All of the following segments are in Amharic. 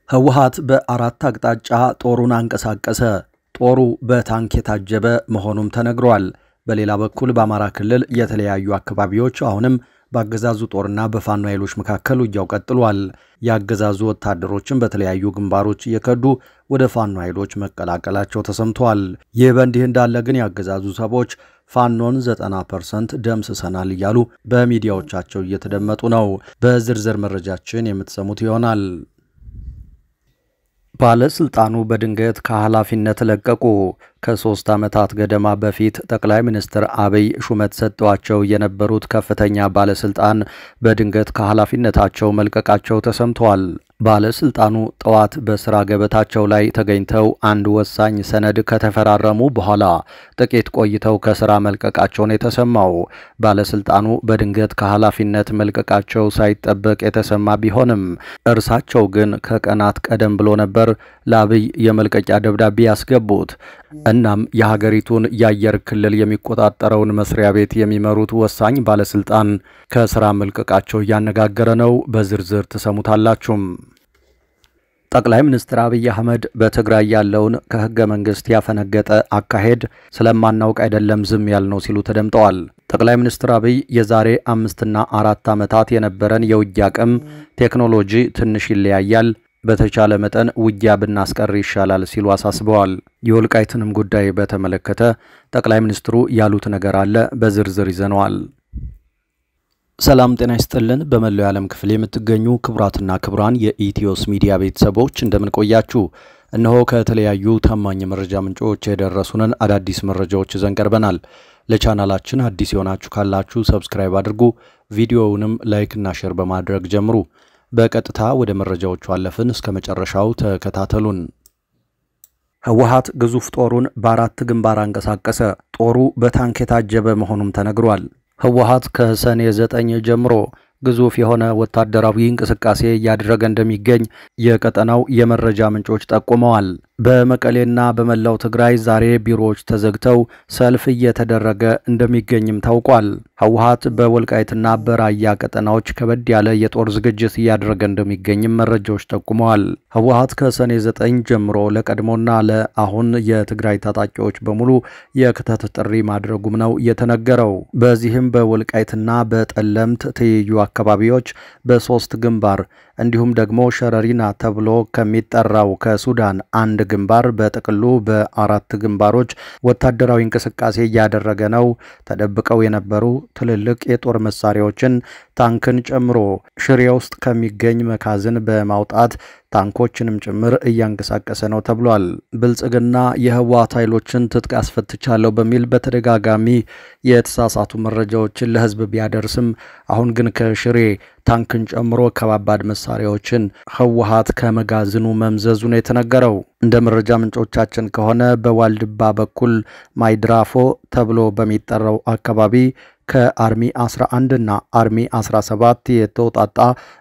ህወሓት በአራት አቅጣጫ ጦሩን አንቀሳቀሰ። ጦሩ በታንክ የታጀበ መሆኑም ተነግሯል። በሌላ በኩል በአማራ ክልል የተለያዩ አካባቢዎች አሁንም በአገዛዙ ጦርና በፋኖ ኃይሎች መካከል ውጊያው ቀጥሏል። የአገዛዙ ወታደሮችን በተለያዩ ግንባሮች እየከዱ ወደ ፋኖ ኃይሎች መቀላቀላቸው ተሰምቷል። ይህ በእንዲህ እንዳለ ግን የአገዛዙ ሰዎች ፋኖን 90% ደምስሰናል እያሉ በሚዲያዎቻቸው እየተደመጡ ነው። በዝርዝር መረጃችን የምትሰሙት ይሆናል። ባለስልጣኑ በድንገት ከኃላፊነት ለቀቁ። ከ3 ዓመታት ገደማ በፊት ጠቅላይ ሚኒስትር አብይ ሹመት ሰጥቷቸው የነበሩት ከፍተኛ ባለስልጣን በድንገት ከኃላፊነታቸው መልቀቃቸው ተሰምቷል። ባለስልጣኑ ጠዋት በስራ ገበታቸው ላይ ተገኝተው አንድ ወሳኝ ሰነድ ከተፈራረሙ በኋላ ጥቂት ቆይተው ከስራ መልቀቃቸውን የተሰማው ባለስልጣኑ በድንገት ከኃላፊነት መልቀቃቸው ሳይጠበቅ የተሰማ ቢሆንም እርሳቸው ግን ከቀናት ቀደም ብሎ ነበር ለአብይ የመልቀቂያ ደብዳቤ ያስገቡት። እናም የሀገሪቱን የአየር ክልል የሚቆጣጠረውን መስሪያ ቤት የሚመሩት ወሳኝ ባለስልጣን ከስራ መልቀቃቸው እያነጋገረ ነው። በዝርዝር ተሰሙታላችሁ። ጠቅላይ ሚኒስትር አብይ አህመድ በትግራይ ያለውን ከህገ መንግስት ያፈነገጠ አካሄድ ስለማናውቅ አይደለም ዝም ያልነው ሲሉ ተደምጠዋል። ጠቅላይ ሚኒስትር አብይ የዛሬ 5 እና 4 ዓመታት የነበረን የውጊያ አቅም ቴክኖሎጂ ትንሽ ይለያያል፣ በተቻለ መጠን ውጊያ ብናስቀር ይሻላል ሲሉ አሳስበዋል። የወልቃይትንም ጉዳይ በተመለከተ ጠቅላይ ሚኒስትሩ ያሉት ነገር አለ። በዝርዝር ይዘነዋል። ሰላም ጤና ይስጥልን። በመላው ዓለም ክፍል የምትገኙ ክቡራትና ክቡራን የኢትዮስ ሚዲያ ቤተሰቦች እንደምን ቆያችሁ? እነሆ ከተለያዩ ታማኝ መረጃ ምንጮች የደረሱንን አዳዲስ መረጃዎች ይዘን ቀርበናል። ለቻናላችን አዲስ የሆናችሁ ካላችሁ ሰብስክራይብ አድርጉ፣ ቪዲዮውንም ላይክ እና ሼር በማድረግ ጀምሩ። በቀጥታ ወደ መረጃዎቹ አለፍን። እስከ መጨረሻው ተከታተሉን። ህወሓት ግዙፍ ጦሩን በአራት ግንባር አንቀሳቀሰ። ጦሩ በታንክ የታጀበ መሆኑም ተነግሯል። ህወሓት ከሰኔ 9 ጀምሮ ግዙፍ የሆነ ወታደራዊ እንቅስቃሴ ያደረገ እንደሚገኝ የቀጠናው የመረጃ ምንጮች ጠቁመዋል። በመቀሌና በመላው ትግራይ ዛሬ ቢሮዎች ተዘግተው ሰልፍ እየተደረገ እንደሚገኝም ታውቋል። ህወሓት በወልቃይትና በራያ ቀጠናዎች ከበድ ያለ የጦር ዝግጅት እያደረገ እንደሚገኝም መረጃዎች ጠቁመዋል። ህወሓት ከሰኔ 9 ጀምሮ ለቀድሞና ለአሁን የትግራይ ታጣቂዎች በሙሉ የክተት ጥሪ ማድረጉም ነው የተነገረው። በዚህም በወልቃይትና በጠለምት ትይዩ አካባቢዎች በ3 ግንባር እንዲሁም ደግሞ ሸረሪና ተብሎ ከሚጠራው ከሱዳን አንድ ግንባር በጥቅሉ በ4 ግንባሮች ወታደራዊ እንቅስቃሴ እያደረገ ነው። ተደብቀው የነበሩ ትልልቅ የጦር መሳሪያዎችን ታንክን ጨምሮ ሽሬ ውስጥ ከሚገኝ መካዝን በማውጣት ታንኮችንም ጭምር እያንቀሳቀሰ ነው ተብሏል። ብልጽግና የህወሓት ኃይሎችን ትጥቅ አስፈትቻለሁ በሚል በተደጋጋሚ የተሳሳቱ መረጃዎችን ለህዝብ ቢያደርስም አሁን ግን ከሽሬ ታንክን ጨምሮ ከባባድ መሳሪያዎችን ህወሓት ከመጋዝኑ መምዘዙ ነው የተነገረው። እንደ መረጃ ምንጮቻችን ከሆነ በዋልድባ በኩል ማይድራፎ ተብሎ በሚጠራው አካባቢ ከአርሚ 11 እና አርሚ 17 የተውጣጣ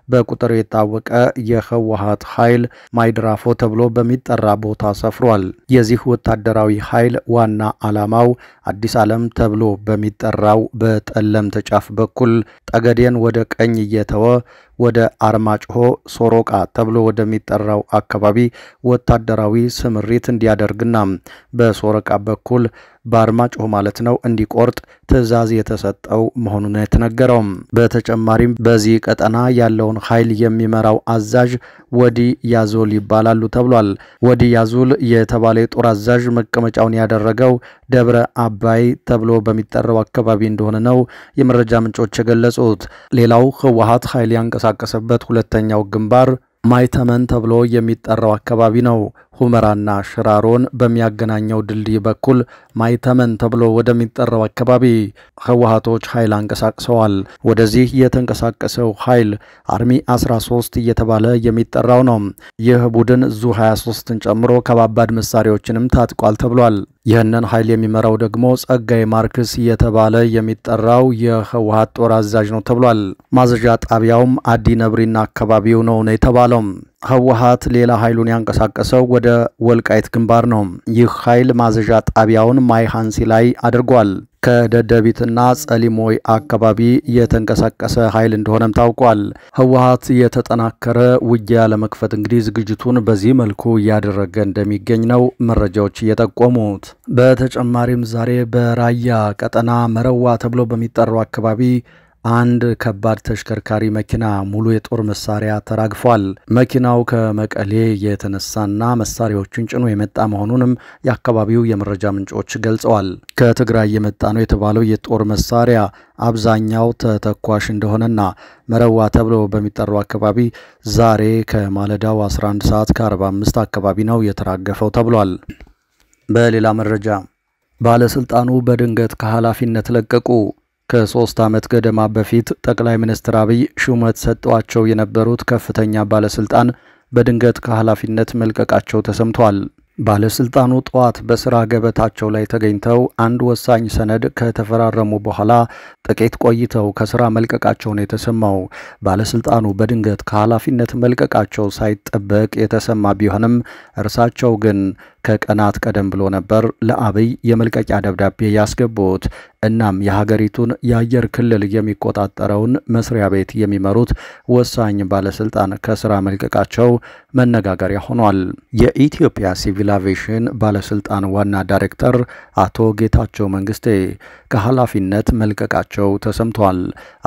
በቁጥር የታወቀ የህወሓት ኃይል ማይድራፎ ተብሎ በሚጠራ ቦታ ሰፍሯል። የዚህ ወታደራዊ ኃይል ዋና ዓላማው አዲስ ዓለም ተብሎ በሚጠራው በጠለምት ጫፍ በኩል ጠገዴን ወደ ቀኝ እየተወ ወደ አርማጭሆ ሶሮቃ ተብሎ ወደሚጠራው አካባቢ ወታደራዊ ስምሪት እንዲያደርግና በሶሮቃ በኩል በአርማጭሆ ማለት ነው እንዲቆርጥ ትዕዛዝ የተሰጠው መሆኑን የተነገረው። በተጨማሪም በዚህ ቀጠና ያለውን ኃይል የሚመራው አዛዥ ወዲ ያዞል ይባላሉ ተብሏል። ወዲ ያዞል የተባለ የጦር አዛዥ መቀመጫውን ያደረገው ደብረ አባይ ተብሎ በሚጠራው አካባቢ እንደሆነ ነው የመረጃ ምንጮች የገለጹት። ሌላው ህወሓት ኃይል ያንቀሳቀሰበት ሁለተኛው ግንባር ማይተመን ተብሎ የሚጠራው አካባቢ ነው። ሁመራና ሽራሮን በሚያገናኘው ድልድይ በኩል ማይተመን ተብሎ ወደሚጠራው አካባቢ ህወሓቶች ኃይል አንቀሳቅሰዋል። ወደዚህ የተንቀሳቀሰው ኃይል አርሚ 13 እየተባለ የሚጠራው ነው። ይህ ቡድን ዙ 23ን ጨምሮ ከባባድ መሳሪያዎችንም ታጥቋል ተብሏል። ይህንን ኃይል የሚመራው ደግሞ ጸጋይ ማርክስ እየተባለ የሚጠራው የህወሓት ጦር አዛዥ ነው ተብሏል። ማዘዣ ጣቢያውም አዲ ነብሪና አካባቢው ነው የተባለው። ህወሓት ሌላ ኃይሉን ያንቀሳቀሰው ወደ ወልቃይት ግንባር ነው። ይህ ኃይል ማዘዣ ጣቢያውን ማይሃንሲ ላይ አድርጓል። ከደደቢትና ጸሊሞይ አካባቢ የተንቀሳቀሰ ኃይል እንደሆነም ታውቋል። ህወሓት የተጠናከረ ውጊያ ለመክፈት እንግዲህ ዝግጅቱን በዚህ መልኩ እያደረገ እንደሚገኝ ነው መረጃዎች እየጠቆሙት። በተጨማሪም ዛሬ በራያ ቀጠና መረዋ ተብሎ በሚጠራው አካባቢ አንድ ከባድ ተሽከርካሪ መኪና ሙሉ የጦር መሳሪያ ተራግፏል። መኪናው ከመቀሌ የተነሳና መሳሪያዎችን ጭኖ የመጣ መሆኑንም የአካባቢው የመረጃ ምንጮች ገልጸዋል። ከትግራይ የመጣ ነው የተባለው የጦር መሳሪያ አብዛኛው ተተኳሽ እንደሆነና መረዋ ተብሎ በሚጠራው አካባቢ ዛሬ ከማለዳው 11 ሰዓት ከ45 አካባቢ ነው የተራገፈው ተብሏል። በሌላ መረጃ ባለስልጣኑ በድንገት ከኃላፊነት ለቀቁ። ከ3 ዓመት ገደማ በፊት ጠቅላይ ሚኒስትር አብይ ሹመት ሰጥቷቸው የነበሩት ከፍተኛ ባለስልጣን በድንገት ከኃላፊነት መልቀቃቸው ተሰምቷል። ባለስልጣኑ ጠዋት በስራ ገበታቸው ላይ ተገኝተው አንድ ወሳኝ ሰነድ ከተፈራረሙ በኋላ ጥቂት ቆይተው ከስራ መልቀቃቸው ነው የተሰማው። ባለስልጣኑ በድንገት ከኃላፊነት መልቀቃቸው ሳይጠበቅ የተሰማ ቢሆንም እርሳቸው ግን ከቀናት ቀደም ብሎ ነበር ለአብይ የመልቀቂያ ደብዳቤ ያስገቡት። እናም የሀገሪቱን የአየር ክልል የሚቆጣጠረውን መስሪያ ቤት የሚመሩት ወሳኝ ባለስልጣን ከስራ መልቀቃቸው መነጋገሪያ ሆኗል። የኢትዮጵያ ሲቪል አቪዬሽን ባለስልጣን ዋና ዳይሬክተር አቶ ጌታቸው መንግስቴ ከኃላፊነት መልቀቃቸው ተሰምቷል።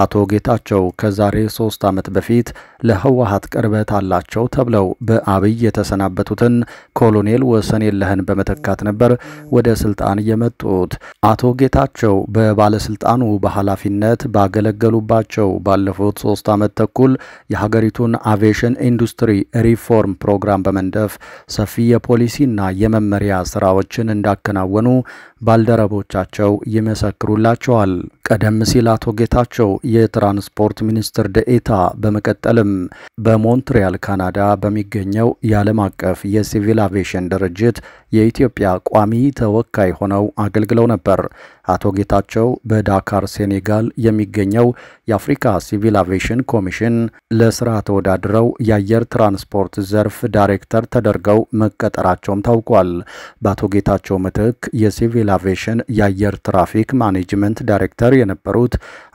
አቶ ጌታቸው ከዛሬ 3 ዓመት በፊት ለህወሓት ቅርበት አላቸው ተብለው በአብይ የተሰናበቱትን ኮሎኔል ወሰንየለህን በመተካት ነበር ወደ ስልጣን የመጡት። አቶ ጌታቸው በባለስልጣኑ በኃላፊነት ባገለገሉባቸው ባለፉት 3 ዓመት ተኩል የሀገሪቱን አቪዬሽን ኢንዱስትሪ ሪፎርም ፕሮግራም በመንደፍ ሰፊ የፖሊሲና የመመሪያ ስራዎችን እንዳከናወኑ ባልደረቦቻቸው ይመሰክሩላቸዋል። ቀደም ሲል አቶ ጌታቸው የትራንስፖርት ሚኒስትር ደኤታ በመቀጠልም በሞንትሪያል ካናዳ በሚገኘው የዓለም አቀፍ የሲቪል አቪዬሽን ድርጅት የኢትዮጵያ ቋሚ ተወካይ ሆነው አገልግለው ነበር። አቶ ጌታቸው በዳካር ሴኔጋል የሚገኘው የአፍሪካ ሲቪል አቪዬሽን ኮሚሽን ለስራ ተወዳድረው የአየር ትራንስፖርት ዘርፍ ዳይሬክተር ተደርገው መቀጠራቸውም ታውቋል። በአቶ ጌታቸው ምትክ የሲቪል አቪዬሽን የአየር ትራፊክ ማኔጅመንት ዳይሬክተር የነበሩት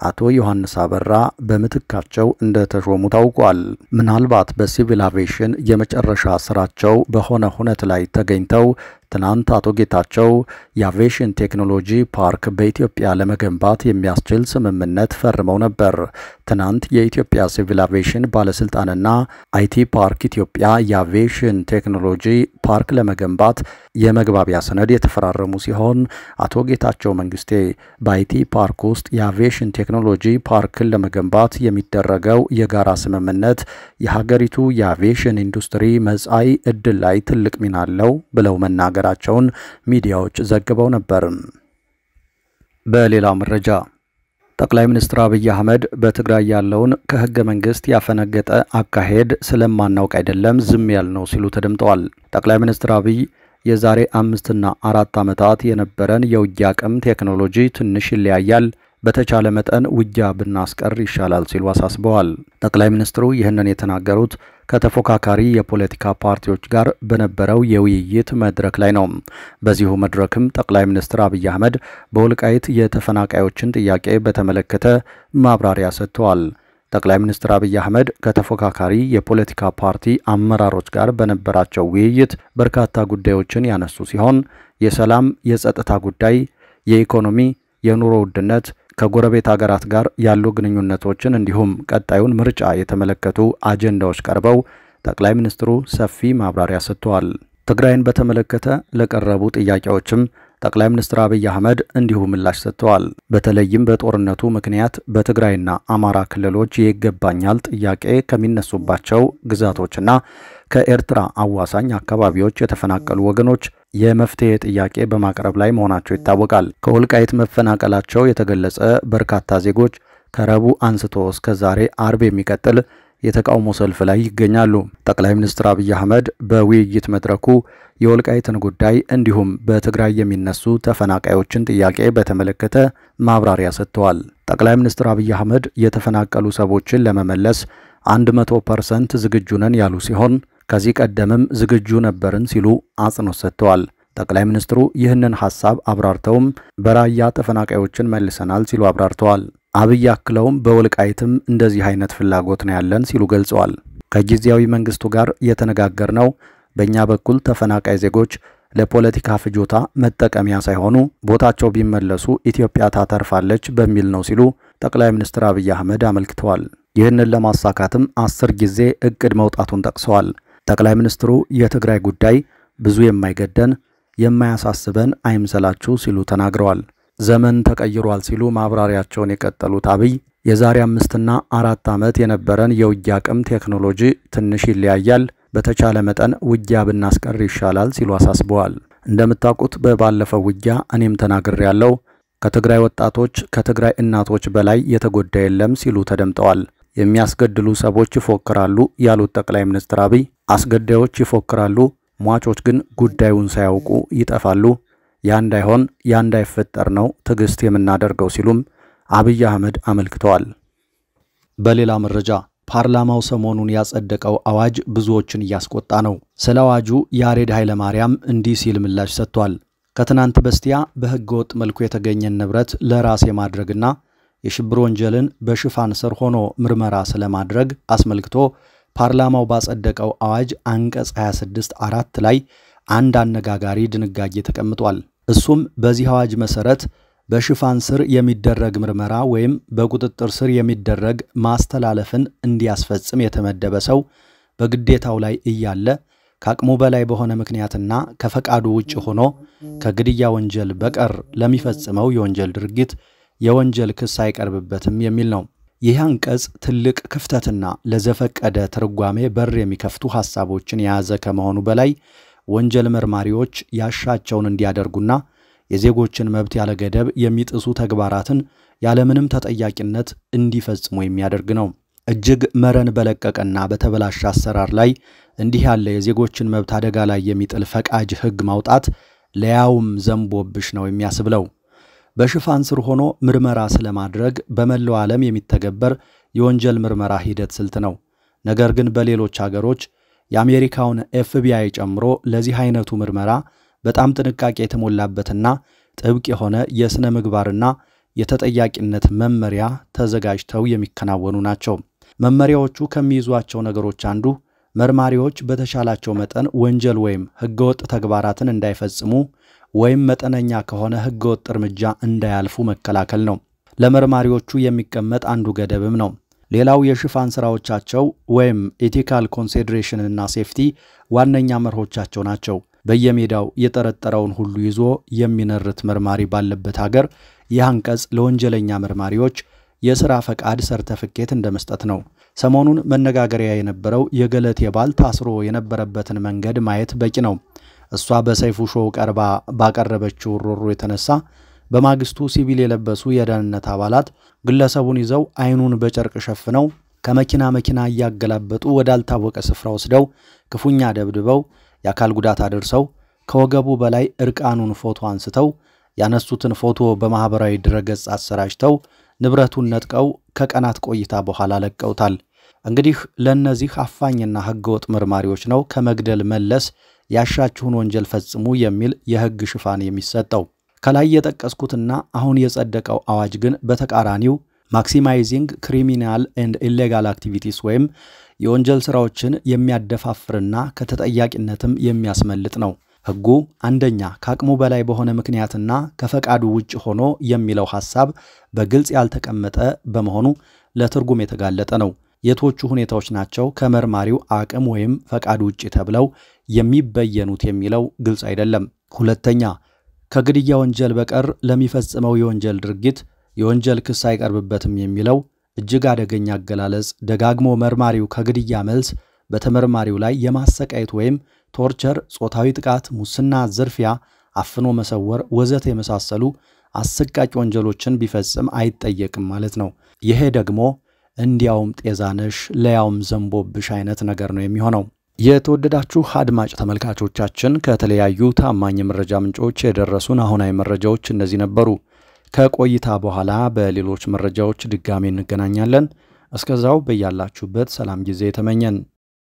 አቶ ዮሐንስ አበራ በምትካቸው እንደተሾሙ ታውቋል። ምናልባት በሲቪል አቪዬሽን የመጨረሻ ስራቸው በሆነ ሁነት ላይ ተገኝተው ትናንት አቶ ጌታቸው የአቪዬሽን ቴክኖሎጂ ፓርክ በኢትዮጵያ ለመገንባት የሚያስችል ስምምነት ፈርመው ነበር። ትናንት የኢትዮጵያ ሲቪል አቪዬሽን ባለስልጣንና አይቲ ፓርክ ኢትዮጵያ የአቪዬሽን ቴክኖሎጂ ፓርክ ለመገንባት የመግባቢያ ሰነድ የተፈራረሙ ሲሆን አቶ ጌታቸው መንግስቴ በአይቲ ፓርክ ውስጥ የአቪዬሽን ቴክኖሎጂ ፓርክን ለመገንባት የሚደረገው የጋራ ስምምነት የሀገሪቱ የአቪዬሽን ኢንዱስትሪ መጻኢ ዕድል ላይ ትልቅ ሚና አለው ብለው መናገራቸውን ሚዲያዎች ዘግበው ነበር። በሌላ መረጃ ጠቅላይ ሚኒስትር አብይ አህመድ በትግራይ ያለውን ከህገ መንግስት ያፈነገጠ አካሄድ ስለማናውቅ አይደለም ዝም ያልነው ሲሉ ተደምጠዋል። ጠቅላይ ሚኒስትር አብይ የዛሬ 5 እና 4 ዓመታት የነበረን የውጊያ አቅም ቴክኖሎጂ ትንሽ ይለያያል፣ በተቻለ መጠን ውጊያ ብናስቀር ይሻላል ሲሉ አሳስበዋል። ጠቅላይ ሚኒስትሩ ይህንን የተናገሩት ከተፎካካሪ የፖለቲካ ፓርቲዎች ጋር በነበረው የውይይት መድረክ ላይ ነው። በዚሁ መድረክም ጠቅላይ ሚኒስትር አብይ አህመድ በወልቃይት የተፈናቃዮችን ጥያቄ በተመለከተ ማብራሪያ ሰጥተዋል። ጠቅላይ ሚኒስትር አብይ አህመድ ከተፎካካሪ የፖለቲካ ፓርቲ አመራሮች ጋር በነበራቸው ውይይት በርካታ ጉዳዮችን ያነሱ ሲሆን የሰላም፣ የጸጥታ ጉዳይ፣ የኢኮኖሚ፣ የኑሮ ውድነት፣ ከጎረቤት ሀገራት ጋር ያሉ ግንኙነቶችን እንዲሁም ቀጣዩን ምርጫ የተመለከቱ አጀንዳዎች ቀርበው ጠቅላይ ሚኒስትሩ ሰፊ ማብራሪያ ሰጥተዋል። ትግራይን በተመለከተ ለቀረቡ ጥያቄዎችም ጠቅላይ ሚኒስትር አብይ አህመድ እንዲሁ ምላሽ ሰጥተዋል። በተለይም በጦርነቱ ምክንያት በትግራይና አማራ ክልሎች የይገባኛል ጥያቄ ከሚነሱባቸው ግዛቶችና ከኤርትራ አዋሳኝ አካባቢዎች የተፈናቀሉ ወገኖች የመፍትሄ ጥያቄ በማቅረብ ላይ መሆናቸው ይታወቃል። ከወልቃይት መፈናቀላቸው የተገለጸ በርካታ ዜጎች ከረቡዕ አንስቶ እስከ ዛሬ አርብ የሚቀጥል የተቃውሞ ሰልፍ ላይ ይገኛሉ። ጠቅላይ ሚኒስትር አብይ አህመድ በውይይት መድረኩ የወልቃይትን ጉዳይ እንዲሁም በትግራይ የሚነሱ ተፈናቃዮችን ጥያቄ በተመለከተ ማብራሪያ ሰጥተዋል። ጠቅላይ ሚኒስትር አብይ አህመድ የተፈናቀሉ ሰዎችን ለመመለስ 100% ዝግጁ ነን ያሉ ሲሆን ከዚህ ቀደምም ዝግጁ ነበርን ሲሉ አጽንኦት ሰጥተዋል። ጠቅላይ ሚኒስትሩ ይህንን ሐሳብ አብራርተውም በራያ ተፈናቃዮችን መልሰናል ሲሉ አብራርተዋል። አብይ አክለውም በወልቃይትም እንደዚህ አይነት ፍላጎት ነው ያለን ሲሉ ገልጸዋል። ከጊዜያዊ መንግስቱ ጋር የተነጋገርነው በእኛ በኩል ተፈናቃይ ዜጎች ለፖለቲካ ፍጆታ መጠቀሚያ ሳይሆኑ ቦታቸው ቢመለሱ ኢትዮጵያ ታተርፋለች በሚል ነው ሲሉ ጠቅላይ ሚኒስትር አብይ አህመድ አመልክተዋል። ይህንን ለማሳካትም 10 ጊዜ እቅድ መውጣቱን ጠቅሰዋል። ጠቅላይ ሚኒስትሩ የትግራይ ጉዳይ ብዙ የማይገደን የማያሳስበን አይምሰላችሁ ሲሉ ተናግረዋል። ዘመን ተቀይሯል ሲሉ ማብራሪያቸውን የቀጠሉት አብይ የዛሬ 5 እና 4 ዓመት የነበረን የውጊያ አቅም ቴክኖሎጂ ትንሽ ይለያያል፣ በተቻለ መጠን ውጊያ ብናስቀር ይሻላል ሲሉ አሳስበዋል። እንደምታውቁት በባለፈው ውጊያ እኔም ተናግሬያለሁ፣ ከትግራይ ወጣቶች ከትግራይ እናቶች በላይ የተጎዳ የለም ሲሉ ተደምጠዋል። የሚያስገድሉ ሰዎች ይፎክራሉ ያሉት ጠቅላይ ሚኒስትር አብይ አስገዳዮች ይፎክራሉ፣ ሟቾች ግን ጉዳዩን ሳያውቁ ይጠፋሉ፣ ያ እንዳይሆን ያ እንዳይፈጠር ነው ትዕግስት የምናደርገው ሲሉም አብይ አህመድ አመልክተዋል። በሌላ መረጃ ፓርላማው ሰሞኑን ያጸደቀው አዋጅ ብዙዎችን እያስቆጣ ነው። ስለ አዋጁ ያሬድ ኃይለማርያም እንዲህ ሲል ምላሽ ሰጥቷል። ከትናንት በስቲያ በህገወጥ መልኩ የተገኘን ንብረት ለራስ የማድረግና የሽብር ወንጀልን በሽፋን ስር ሆኖ ምርመራ ስለማድረግ አስመልክቶ ፓርላማው ባጸደቀው አዋጅ አንቀጽ 26(4) ላይ አንድ አነጋጋሪ ድንጋጌ ተቀምጧል። እሱም በዚህ አዋጅ መሰረት በሽፋን ስር የሚደረግ ምርመራ ወይም በቁጥጥር ስር የሚደረግ ማስተላለፍን እንዲያስፈጽም የተመደበ ሰው በግዴታው ላይ እያለ ከአቅሙ በላይ በሆነ ምክንያትና ከፈቃዱ ውጭ ሆኖ ከግድያ ወንጀል በቀር ለሚፈጽመው የወንጀል ድርጊት የወንጀል ክስ አይቀርብበትም የሚል ነው። ይህ አንቀጽ ትልቅ ክፍተትና ለዘፈቀደ ትርጓሜ በር የሚከፍቱ ሐሳቦችን የያዘ ከመሆኑ በላይ ወንጀል መርማሪዎች ያሻቸውን እንዲያደርጉና የዜጎችን መብት ያለ ገደብ የሚጥሱ ተግባራትን ያለምንም ተጠያቂነት እንዲፈጽሙ የሚያደርግ ነው። እጅግ መረን በለቀቀና በተበላሸ አሰራር ላይ እንዲህ ያለ የዜጎችን መብት አደጋ ላይ የሚጥል ፈቃጅ ህግ ማውጣት ለያውም ዘንቦብሽ ነው የሚያስብለው። በሽፋን ስር ሆኖ ምርመራ ስለማድረግ በመላው ዓለም የሚተገበር የወንጀል ምርመራ ሂደት ስልት ነው። ነገር ግን በሌሎች ሀገሮች የአሜሪካውን FBI ጨምሮ ለዚህ አይነቱ ምርመራ በጣም ጥንቃቄ የተሞላበትና ጥብቅ የሆነ የስነ ምግባርና የተጠያቂነት መመሪያ ተዘጋጅተው የሚከናወኑ ናቸው። መመሪያዎቹ ከሚይዟቸው ነገሮች አንዱ መርማሪዎች በተሻላቸው መጠን ወንጀል ወይም ህገወጥ ተግባራትን እንዳይፈጽሙ ወይም መጠነኛ ከሆነ ህገወጥ እርምጃ እንዳያልፉ መከላከል ነው። ለመርማሪዎቹ የሚቀመጥ አንዱ ገደብም ነው። ሌላው የሽፋን ስራዎቻቸው ወይም ኤቲካል ኮንሲደሬሽን እና ሴፍቲ ዋነኛ መርሆቻቸው ናቸው። በየሜዳው የጠረጠረውን ሁሉ ይዞ የሚነርት መርማሪ ባለበት ሀገር ይህ አንቀጽ ለወንጀለኛ መርማሪዎች የሥራ ፈቃድ ሰርተፊኬት እንደመስጠት ነው። ሰሞኑን መነጋገሪያ የነበረው የገለቴ ባል ታስሮ የነበረበትን መንገድ ማየት በቂ ነው። እሷ በሰይፉ ሾው ቀርባ ባቀረበችው ሮሮ የተነሳ በማግስቱ ሲቪል የለበሱ የደህንነት አባላት ግለሰቡን ይዘው አይኑን በጨርቅ ሸፍነው ከመኪና እያገላበጡ ወዳልታወቀ ስፍራ ወስደው ክፉኛ ደብድበው የአካል ጉዳት አድርሰው ከወገቡ በላይ እርቃኑን ፎቶ አንስተው ያነሱትን ፎቶ በማህበራዊ ድረገጽ አሰራጭተው ንብረቱን ነጥቀው ከቀናት ቆይታ በኋላ ለቀውታል። እንግዲህ ለነዚህ አፋኝና ህገወጥ መርማሪዎች ነው ከመግደል መለስ ያሻችሁን ወንጀል ፈጽሙ የሚል የህግ ሽፋን የሚሰጠው። ከላይ የጠቀስኩትና አሁን የጸደቀው አዋጅ ግን በተቃራኒው ማክሲማይዚንግ ክሪሚናል ኤንድ ኢሌጋል አክቲቪቲስ ወይም የወንጀል ስራዎችን የሚያደፋፍርና ከተጠያቂነትም የሚያስመልጥ ነው። ህጉ አንደኛ ከአቅሙ በላይ በሆነ ምክንያትና ከፈቃዱ ውጭ ሆኖ የሚለው ሐሳብ በግልጽ ያልተቀመጠ በመሆኑ ለትርጉም የተጋለጠ ነው። የቶቹ ሁኔታዎች ናቸው ከመርማሪው አቅም ወይም ፈቃዱ ውጭ ተብለው የሚበየኑት የሚለው ግልጽ አይደለም። ሁለተኛ ከግድያ ወንጀል በቀር ለሚፈጽመው የወንጀል ድርጊት የወንጀል ክስ አይቀርብበትም የሚለው እጅግ አደገኛ አገላለጽ ደጋግሞ መርማሪው ከግድያ መልስ በተመርማሪው ላይ የማሰቃየት ወይም ቶርቸር፣ ጾታዊ ጥቃት፣ ሙስና፣ ዝርፊያ፣ አፍኖ መሰወር ወዘተ የመሳሰሉ አሰቃቂ ወንጀሎችን ቢፈጽም አይጠየቅም ማለት ነው። ይሄ ደግሞ እንዲያውም ጤዛነሽ ለያውም ዘንቦብሽ አይነት ነገር ነው የሚሆነው። የተወደዳችሁ አድማጭ ተመልካቾቻችን ከተለያዩ ታማኝ መረጃ ምንጮች የደረሱን አሁናዊ መረጃዎች እነዚህ ነበሩ። ከቆይታ በኋላ በሌሎች መረጃዎች ድጋሜ እንገናኛለን። እስከዛው በያላችሁበት ሰላም ጊዜ ተመኘን።